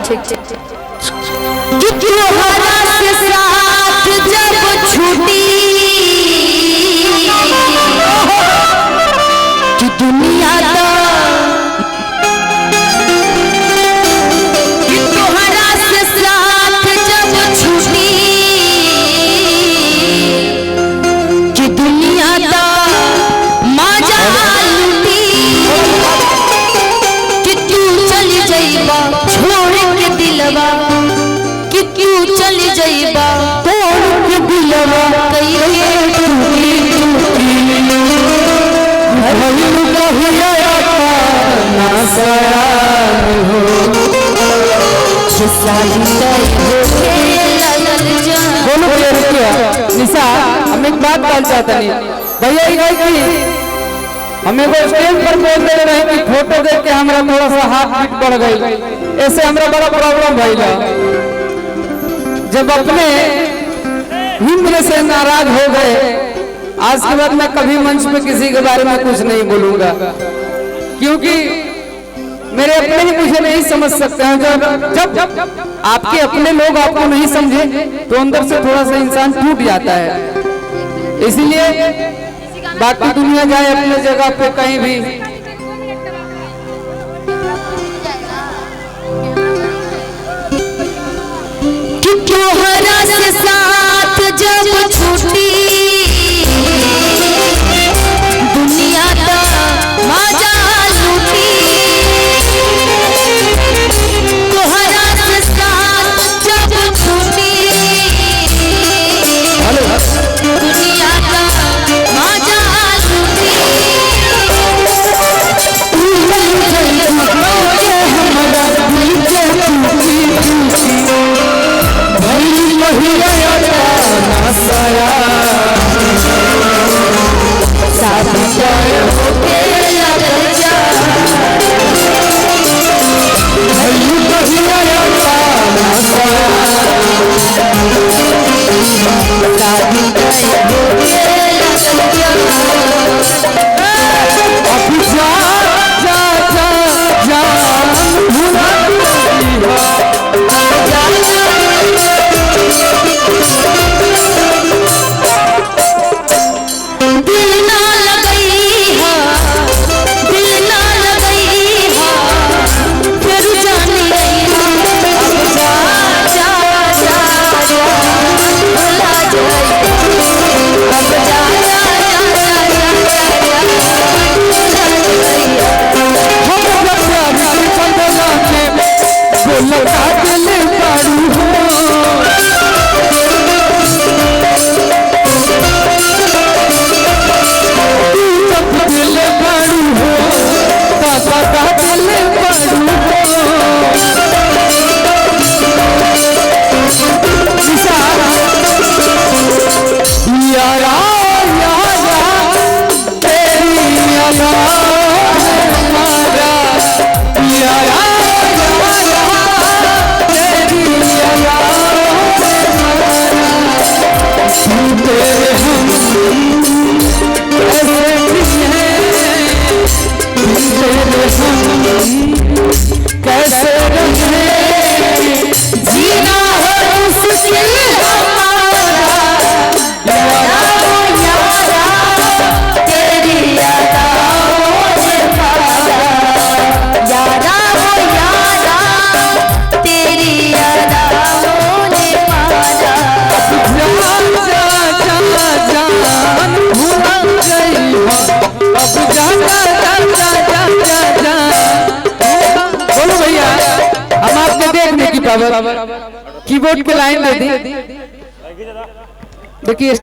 ठीक ठीक कि तुम्हारा से साथ जब छूटी कि दुनिया का कि तुम्हारा से साथ जब छूटी कि दुनिया का मजा लूटी कि तू चल जाइबा छोड़ के दिलवा कि तू चल जाइबा तोड़ के दिलवा कहिए टूटी टूटी भइल कहिया ना सयान हो साली तय हो लगल जा। बोलो भैया रुकिए निशा, हम एक बात बोल चाहते नहीं भैया ये कि हमें को स्टेज पर बोल दे रहे कि फोटो देख के हमरा थोड़ा सा हाथ बीट बढ़ गई, ऐसे हमरा बड़ा प्रॉब्लम भइला। जब अपने ही मेरे से नाराज हो गए, आज के बाद मैं कभी मंच पे किसी के बारे में कुछ नहीं बोलूंगा, क्योंकि मेरे अपने ही मुझे नहीं समझ सकते हैं। जब आपके अपने लोग आपको नहीं समझे तो अंदर से थोड़ा सा इंसान टूट जाता है। इसलिए बाकी दुनिया जाए अपने जगह पे कहीं भी, कि तुम्हारा से साथ जब छूटी दुनिया का मजा लूटी तुम्हारा से साथ जब छूटी दुनिया का मजा लूटी कीबोर्ड के लाइन दे दी देखिए।